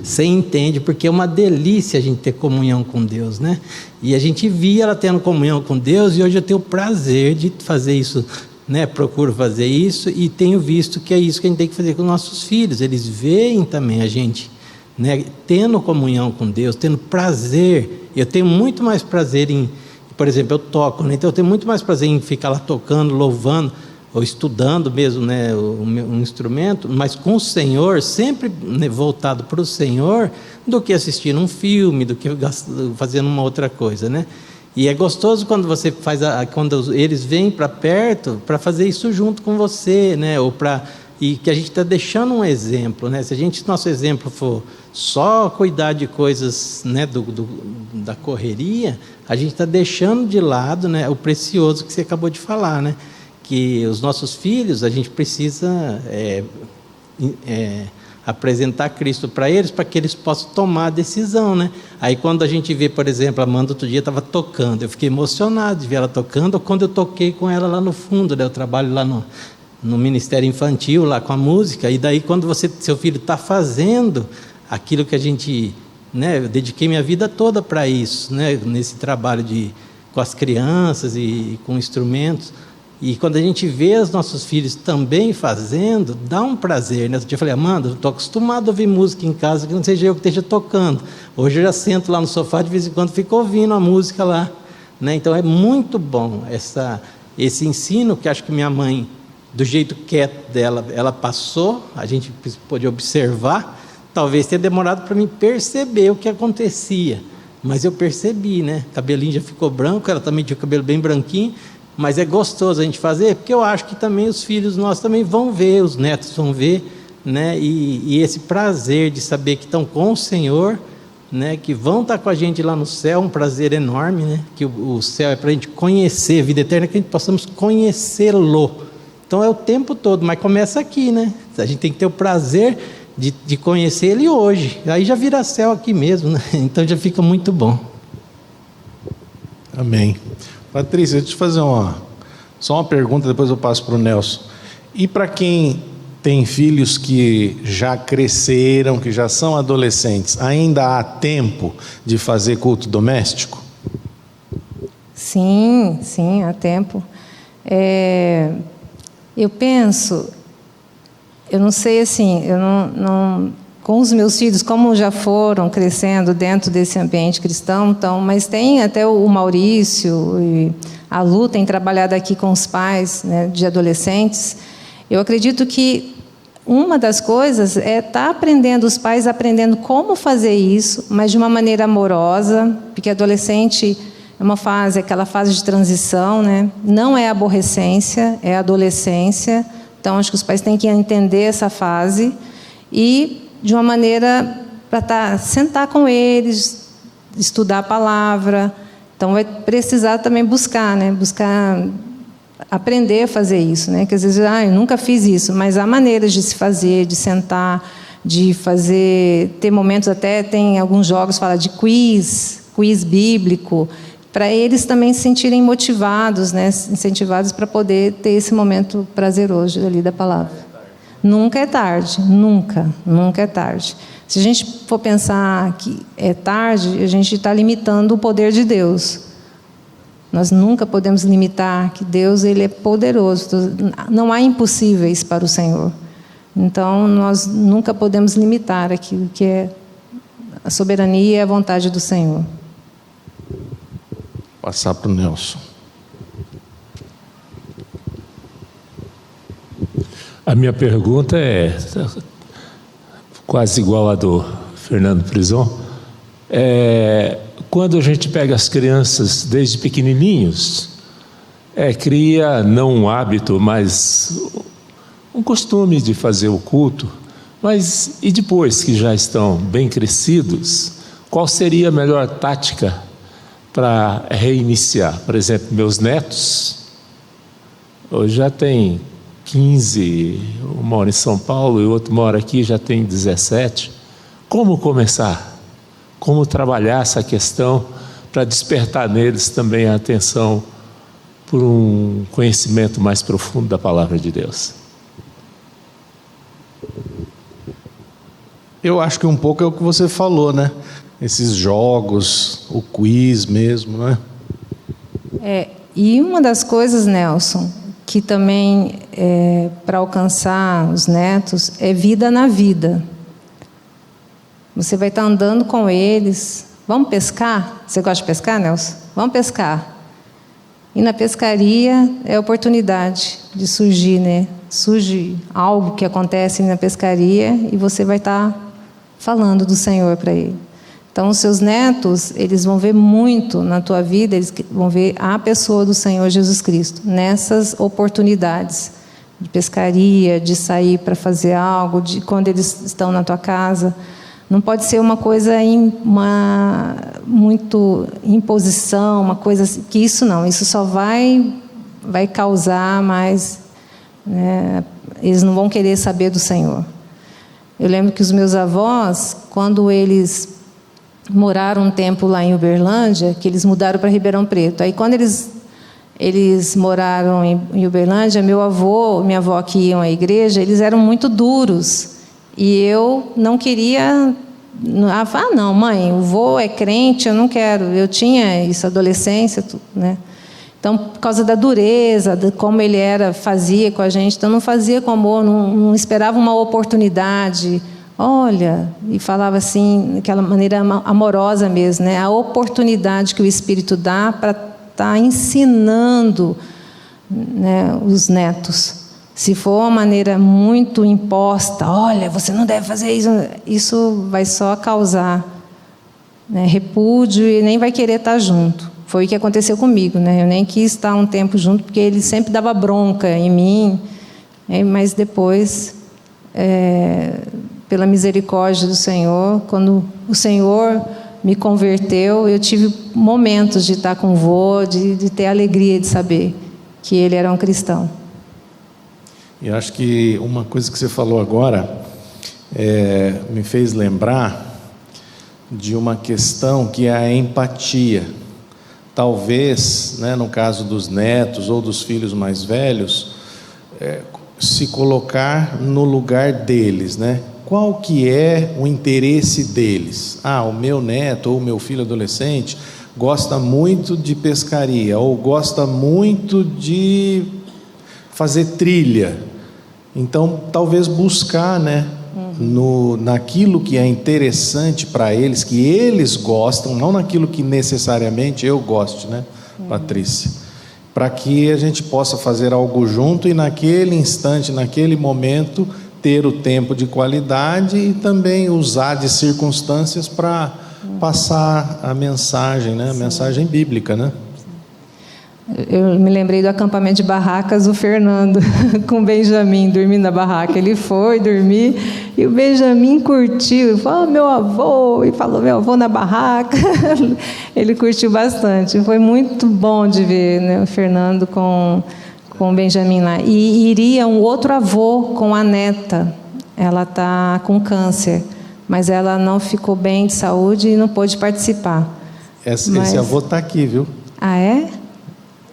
você entende, porque é uma delícia a gente ter comunhão com Deus, né? E a gente via ela tendo comunhão com Deus, e hoje eu tenho o prazer de fazer isso, né? Procuro fazer isso, e tenho visto que é isso que a gente tem que fazer com nossos filhos, eles veem também a gente, né? Tendo comunhão com Deus, tendo prazer. Eu tenho muito mais prazer em Por exemplo, eu toco, né? Então eu tenho muito mais prazer em ficar lá tocando, louvando, ou estudando mesmo, né, um instrumento, mas com o Senhor, sempre, né, voltado para o Senhor, do que assistindo um filme, do que fazendo uma outra coisa, né? E é gostoso quando você faz, quando eles vêm para perto, para fazer isso junto com você, né? E que a gente está deixando um exemplo, né? Se nosso exemplo for só cuidar de coisas, né, da correria, a gente está deixando de lado, né, o precioso que você acabou de falar, né? Que os nossos filhos, a gente precisa apresentar Cristo para eles, para que eles possam tomar a decisão, né? Aí quando a gente vê, por exemplo, a Amanda outro dia estava tocando, eu fiquei emocionado de ver ela tocando, ou quando eu toquei com ela lá no fundo, né? Eu trabalho lá no Ministério Infantil, lá com a música, e daí quando seu filho está fazendo aquilo que a gente, né, eu dediquei minha vida toda para isso, né, nesse trabalho com as crianças e com instrumentos, e quando a gente vê os nossos filhos também fazendo, dá um prazer, né? Eu falei, Amanda, eu estou acostumado a ouvir música em casa, que não seja eu que esteja tocando, hoje eu já sento lá no sofá, de vez em quando fico ouvindo a música lá, né? Então é muito bom esse ensino que acho que minha mãe, do jeito quieto dela, ela passou, a gente pôde observar, talvez tenha demorado para mim perceber o que acontecia, mas eu percebi, né? O cabelinho já ficou branco, ela também tinha o cabelo bem branquinho, mas é gostoso a gente fazer, porque eu acho que também os filhos nossos também vão ver, os netos vão ver, né? E esse prazer de saber que estão com o Senhor, né? Que vão estar com a gente lá no céu, um prazer enorme, né? Que o céu é para a gente conhecer, a vida eterna, que a gente possamos conhecê-lo. Então é o tempo todo, mas começa aqui, né? A gente tem que ter o prazer de conhecer Ele hoje, aí já vira céu aqui mesmo, né? Então já fica muito bom. Amém. Patrícia, deixa eu te fazer só uma pergunta, depois eu passo para o Nelson. E para quem tem filhos que já cresceram, que já são adolescentes, ainda há tempo de fazer culto doméstico? Sim, há tempo. Eu penso, eu não sei assim, eu não com os meus filhos, como já foram crescendo dentro desse ambiente cristão, então, mas tem até o Maurício e a Lu tem trabalhado aqui com os pais, né, de adolescentes. Eu acredito que uma das coisas é estar aprendendo, os pais aprendendo como fazer isso, mas de uma maneira amorosa, porque adolescente é uma fase, aquela fase de transição, né? Não é aborrecência, é adolescência. Então, acho que os pais têm que entender essa fase e de uma maneira para sentar com eles, estudar a palavra. Então, vai precisar também buscar, né? Buscar aprender a fazer isso, né? Que às vezes, eu nunca fiz isso, mas há maneiras de se fazer, de sentar, de fazer, ter momentos até, tem alguns jogos, fala de quiz bíblico, para eles também se sentirem motivados, né? Incentivados para poder ter esse momento prazeroso ali da palavra. Nunca é tarde, nunca é tarde. Se a gente for pensar que é tarde, a gente está limitando o poder de Deus. Nós nunca podemos limitar que Deus, Ele é poderoso. Não há impossíveis para o Senhor. Então, nós nunca podemos limitar aquilo que é a soberania e a vontade do Senhor. Passar para o Nelson. A minha pergunta é quase igual à do Fernando Frison. Quando a gente pega as crianças desde pequenininhos, cria não um hábito, mas um costume de fazer o culto, mas e depois que já estão bem crescidos, qual seria a melhor tática para reiniciar? Por exemplo, meus netos, hoje já tem 15, um mora em São Paulo e o outro mora aqui, já tem 17. Como começar? Como trabalhar essa questão para despertar neles também a atenção por um conhecimento mais profundo da palavra de Deus? Eu acho que um pouco é o que você falou, né? Esses jogos, o quiz mesmo, né? E uma das coisas, Nelson, que também para alcançar os netos, é vida na vida. Você vai estar andando com eles. Vamos pescar? Você gosta de pescar, Nelson? Vamos pescar. E na pescaria é a oportunidade de surgir, né? Surge algo que acontece na pescaria e você vai estar falando do Senhor para ele. Então, os seus netos, eles vão ver muito na tua vida, eles vão ver a pessoa do Senhor Jesus Cristo, nessas oportunidades de pescaria, de sair para fazer algo, de quando eles estão na tua casa. Não pode ser uma coisa, muito imposição, uma coisa assim, que isso não, isso só vai causar mais, né, eles não vão querer saber do Senhor. Eu lembro que os meus avós, quando eles moraram um tempo lá em Uberlândia, que eles mudaram para Ribeirão Preto, aí quando eles moraram em Uberlândia, meu avô, minha avó que iam à igreja, eles eram muito duros. E eu não queria... não, mãe, o vô é crente, eu não quero. Eu tinha isso, adolescência, tudo, né? Então, por causa da dureza, de como ele fazia com a gente, então não fazia com amor, não esperava uma oportunidade. Olha, e falava assim, daquela maneira amorosa mesmo, né? A oportunidade que o Espírito dá para estar ensinando, né, os netos. Se for uma maneira muito imposta, olha, você não deve fazer isso, isso vai só causar, né, repúdio e nem vai querer estar junto. Foi o que aconteceu comigo, né? Eu nem quis estar um tempo junto, porque ele sempre dava bronca em mim, mas depois, pela misericórdia do Senhor, quando o Senhor me converteu, eu tive momentos de estar com o vô, de ter alegria de saber que ele era um cristão. Eu acho que uma coisa que você falou agora me fez lembrar de uma questão que é a empatia. Talvez, né, no caso dos netos ou dos filhos mais velhos, se colocar no lugar deles, né? Qual que é o interesse deles? O meu neto ou o meu filho adolescente gosta muito de pescaria ou gosta muito de fazer trilha. Então, talvez buscar, né, naquilo que é interessante para eles, que eles gostam, não naquilo que necessariamente eu gosto, né, Patrícia? Para que a gente possa fazer algo junto e naquele instante, naquele momento, ter o tempo de qualidade e também usar de circunstâncias para passar a mensagem, né, a mensagem bíblica, né? Eu me lembrei do acampamento de barracas, o Fernando com o Benjamin dormindo na barraca. Ele foi dormir e o Benjamin curtiu, falou meu avô, e falou meu avô na barraca. Ele curtiu bastante. Foi muito bom de ver, né, o Fernando com o Benjamin lá. E iria um outro avô com a neta. Ela está com câncer, mas ela não ficou bem de saúde e não pôde participar. Esse avô está aqui, viu? Ah, é?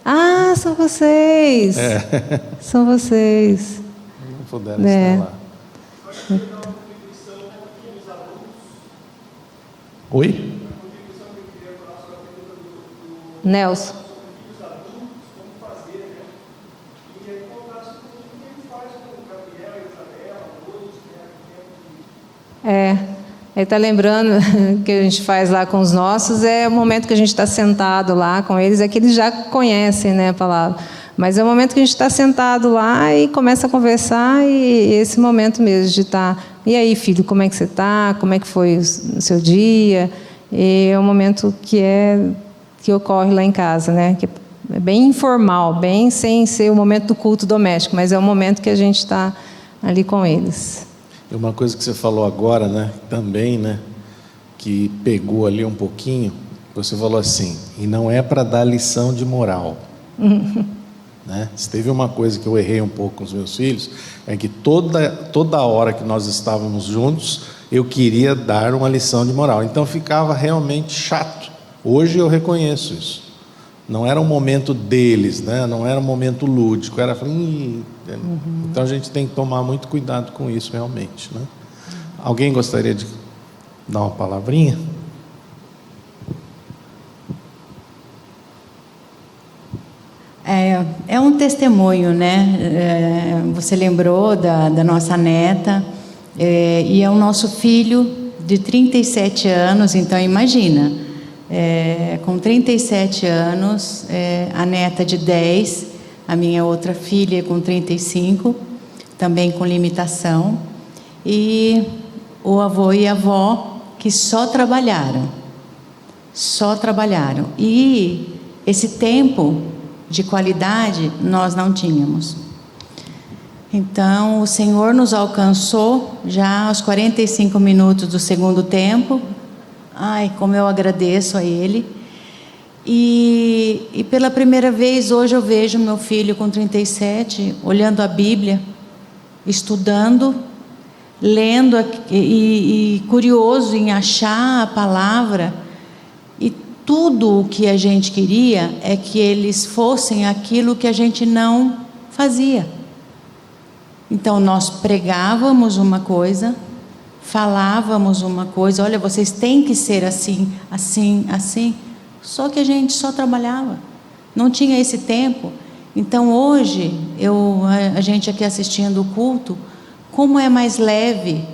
Ah, são vocês. São vocês. Não puderam estar lá. Oi? Nelson. Ele está lembrando que a gente faz lá com os nossos, é o momento que a gente está sentado lá com eles, é que eles já conhecem, né, a palavra. Mas é o momento que a gente está sentado lá e começa a conversar, e esse momento mesmo de estar... E aí, filho, como é que você está? Como é que foi o seu dia? E é um momento que ocorre lá em casa, né? Que é bem informal, bem sem ser o momento do culto doméstico, mas é o momento que a gente está ali com eles. E uma coisa que você falou agora, né, também, né, que pegou ali um pouquinho, você falou assim, e não é para dar lição de moral. Né? Se teve uma coisa que eu errei um pouco com os meus filhos, é que toda hora que nós estávamos juntos, eu queria dar uma lição de moral. Então ficava realmente chato. Hoje eu reconheço isso. Não era um momento deles, né? Não era um momento lúdico. Era... Então a gente tem que tomar muito cuidado com isso realmente, né? Alguém gostaria de dar uma palavrinha? É um testemunho, né? Você lembrou da nossa neta, e é o nosso filho de 37 anos, então imagina, com 37 anos, a neta de 10, a minha outra filha com 35, também com limitação, e o avô e a avó que só trabalharam. E esse tempo de qualidade nós não tínhamos. Então, o Senhor nos alcançou já aos 45 minutos do segundo tempo. Ai, como eu agradeço a Ele. E pela primeira vez, hoje eu vejo meu filho com 37, olhando a Bíblia, estudando, lendo e curioso em achar a palavra. E tudo o que a gente queria é que eles fossem aquilo que a gente não fazia. Então, nós pregávamos uma coisa, falávamos uma coisa, olha, vocês têm que ser assim, assim, assim. Só que a gente só trabalhava, não tinha esse tempo. Então, hoje, a gente aqui assistindo o culto, como é mais leve,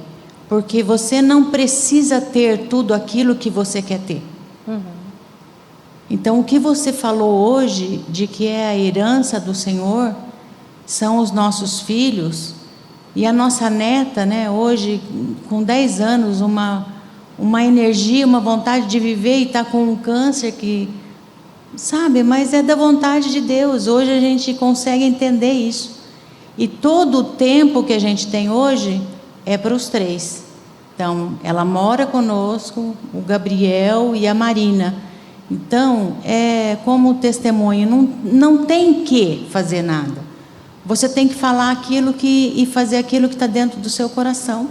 porque você não precisa ter tudo aquilo que você quer ter. Então, o que você falou hoje, de que é a herança do Senhor, são os nossos filhos, e a nossa neta, né, hoje, com 10 anos, uma energia, uma vontade de viver, e está com um câncer que, sabe, mas é da vontade de Deus. Hoje a gente consegue entender isso. E todo o tempo que a gente tem hoje é para os 3. Então, ela mora conosco, o Gabriel e a Marina. Então, como testemunho, não tem que fazer nada. Você tem que falar aquilo e fazer aquilo que está dentro do seu coração.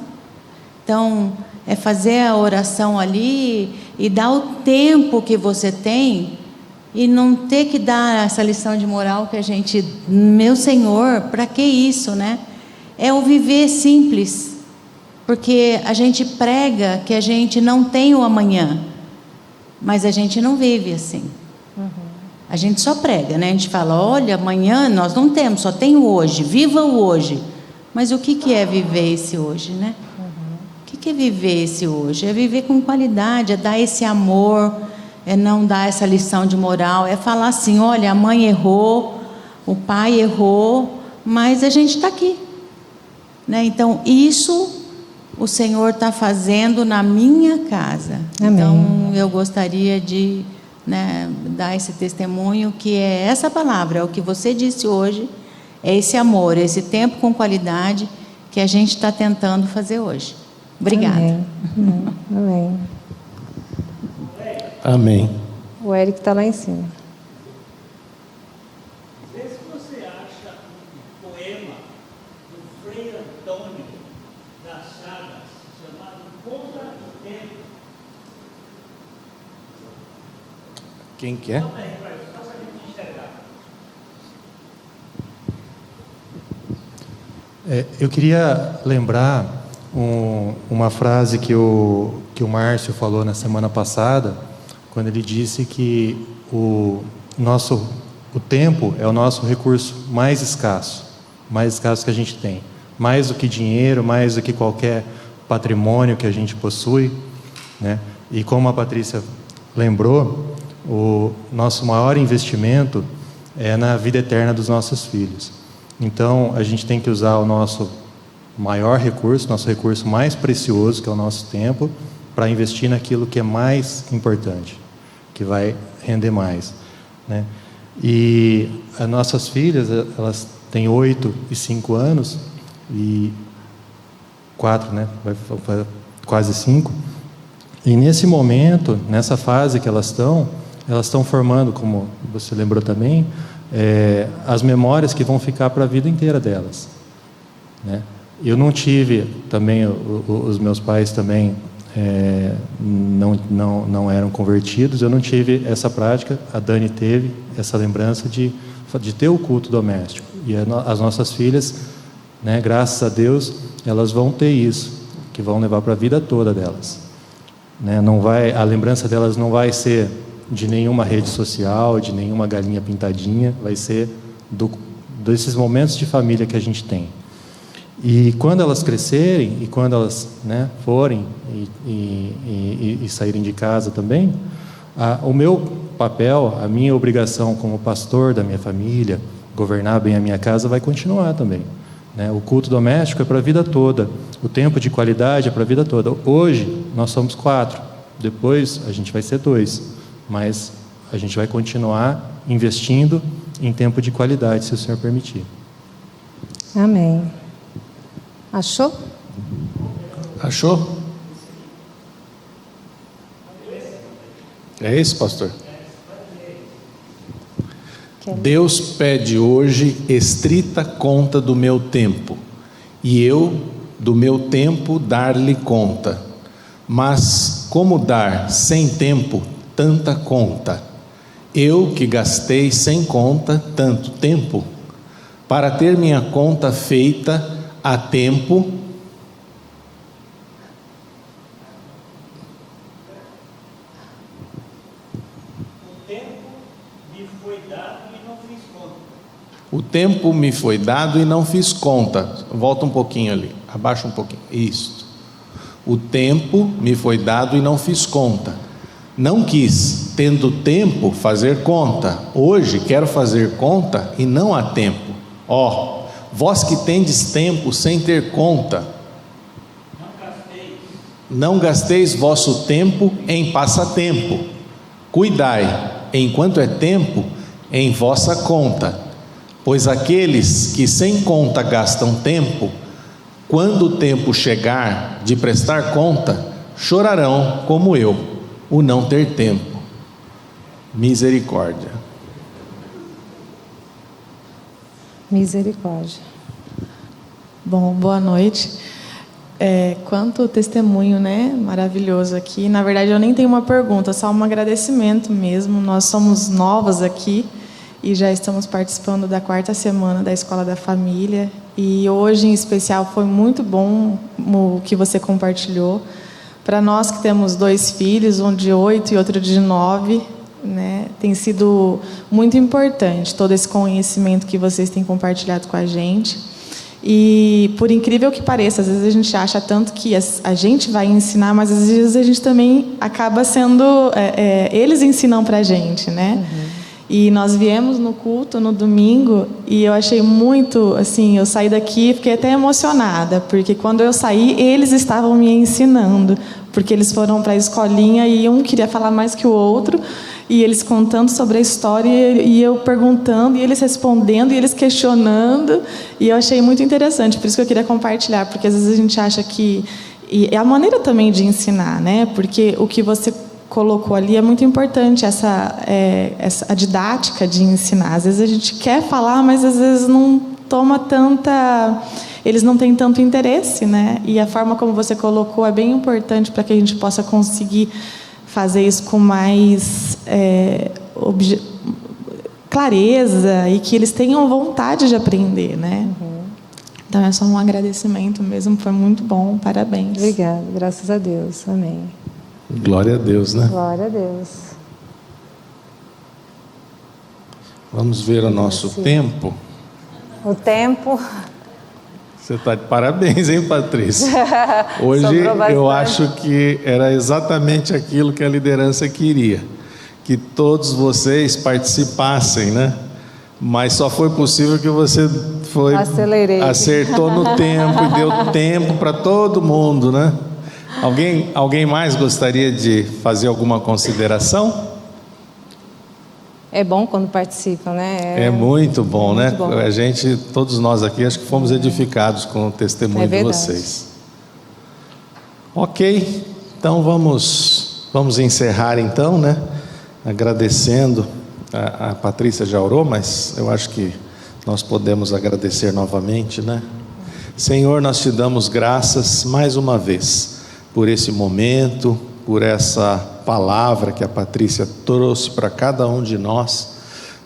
Então, é fazer a oração ali e dar o tempo que você tem e não ter que dar essa lição de moral que a gente... Meu Senhor, para que isso, né? É o viver simples. Porque a gente prega que a gente não tem o amanhã, mas a gente não vive assim. A gente só prega, né? A gente fala, olha, amanhã nós não temos, só tem o hoje, viva o hoje. Mas o que é viver esse hoje, né? O que é viver esse hoje? É viver com qualidade, é dar esse amor, é não dar essa lição de moral, é falar assim, olha, a mãe errou, o pai errou, mas a gente está aqui, né? Então, isso o Senhor está fazendo na minha casa. Amém. Então, eu gostaria de... né, dar esse testemunho, que é essa palavra, é o que você disse hoje, é esse amor, esse tempo com qualidade que a gente está tentando fazer hoje. Obrigada. Amém. Amém. Amém. O Eric está lá em cima. Vê se você acha um poema do Frei Antônio das Chagas, chamado Contra o Tempo. Quem quer? Eu queria lembrar uma frase que o Márcio falou na semana passada, quando ele disse que o tempo é o nosso recurso mais escasso que a gente tem, mais do que dinheiro, mais do que qualquer patrimônio que a gente possui, né? E como a Patrícia lembrou, o nosso maior investimento é na vida eterna dos nossos filhos. Então, a gente tem que usar o nosso maior recurso, nosso recurso mais precioso, que é o nosso tempo, para investir naquilo que é mais importante, que vai render mais, né? E as nossas filhas, elas têm 8 e 5 anos, e 4, né? Vai quase 5. E nesse momento, nessa fase que elas estão formando, como você lembrou também, as memórias que vão ficar para a vida inteira delas, né? Eu não tive também, os meus pais também não eram convertidos, eu não tive essa prática, a Dani teve essa lembrança de ter o culto doméstico. E as nossas filhas, né, graças a Deus, elas vão ter isso, que vão levar para a vida toda delas, né? A lembrança delas não vai ser de nenhuma rede social, de nenhuma galinha pintadinha, vai ser desses momentos de família que a gente tem. E quando elas crescerem, e quando elas, né, forem e saírem de casa também, O meu papel, a minha obrigação como pastor da minha família, governar bem a minha casa, vai continuar também, né? O culto doméstico é para a vida toda, o tempo de qualidade é para a vida toda. Hoje nós somos 4, depois a gente vai ser 2, mas a gente vai continuar investindo em tempo de qualidade, se o Senhor permitir. Amém. Achou? Achou? É esse, pastor? Deus pede hoje estrita conta do meu tempo, e eu, do meu tempo, dar-lhe conta. Mas como dar sem tempo tanta conta? Eu que gastei sem conta tanto tempo, para ter minha conta feita a tempo. O tempo me foi dado e não fiz conta. Volta um pouquinho ali, abaixa um pouquinho. Isso. O tempo me foi dado e não fiz conta. Não quis, tendo tempo, fazer conta. Hoje quero fazer conta e não há tempo. Ó, vós que tendes tempo sem ter conta, não gasteis vosso tempo em passatempo. Cuidai, enquanto é tempo, em vossa conta. Pois aqueles que sem conta gastam tempo, quando o tempo chegar de prestar conta, chorarão como eu, o não ter tempo. Misericórdia. Misericórdia. Bom, boa noite. Quanto testemunho, né? Maravilhoso aqui. Na verdade, eu nem tenho uma pergunta, só um agradecimento mesmo. Nós somos novas aqui e já estamos participando da 4ª semana da Escola da Família. E hoje, em especial, foi muito bom o que você compartilhou. Para nós que temos 2 filhos, um de 8 e outro de 9, né, tem sido muito importante todo esse conhecimento que vocês têm compartilhado com a gente. E, por incrível que pareça, às vezes a gente acha tanto que a gente vai ensinar, mas às vezes a gente também acaba sendo... eles ensinam para a gente, né? Uhum. E nós viemos no culto no domingo e eu achei muito, assim, eu saí daqui e fiquei até emocionada, porque quando eu saí, eles estavam me ensinando, porque eles foram para a escolinha e um queria falar mais que o outro, e eles contando sobre a história e eu perguntando, e eles respondendo, e eles questionando, e eu achei muito interessante, por isso que eu queria compartilhar, porque às vezes a gente acha que... E é a maneira também de ensinar, né? Porque o que você colocou ali é muito importante, essa a didática de ensinar. Às vezes a gente quer falar, mas às vezes não toma tanta... Eles não têm tanto interesse, né? E a forma como você colocou é bem importante para que a gente possa conseguir fazer isso com mais clareza e que eles tenham vontade de aprender, né? Uhum. Então é só um agradecimento mesmo, foi muito bom, parabéns. Obrigada, graças a Deus, amém. Glória a Deus, né? Glória a Deus. Vamos ver o nosso tempo. O tempo. Você está de parabéns, hein, Patrícia? Hoje eu acho que era exatamente aquilo que a liderança queria, que todos vocês participassem, né? Mas só foi possível que você acertou no tempo e deu tempo para todo mundo, né? Alguém mais gostaria de fazer alguma consideração? É bom quando participam, né? É muito bom, né? Muito bom. A gente, todos nós aqui, acho que fomos edificados com o testemunho de vocês. Ok, então vamos encerrar então, né? Agradecendo, a Patrícia já orou, mas eu acho que nós podemos agradecer novamente, né? Senhor, nós te damos graças mais uma vez por esse momento, por essa palavra que a Patrícia trouxe para cada um de nós.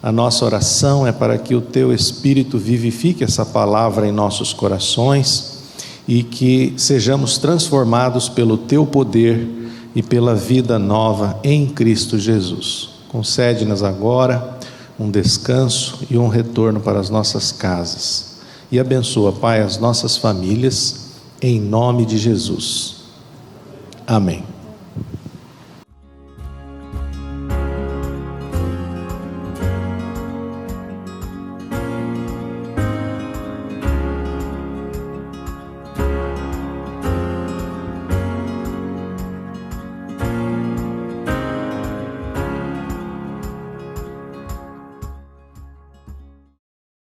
A nossa oração é para que o teu Espírito vivifique essa palavra em nossos corações e que sejamos transformados pelo teu poder e pela vida nova em Cristo Jesus. Concede-nos agora um descanso e um retorno para as nossas casas. E abençoa, Pai, as nossas famílias, em nome de Jesus. Amém.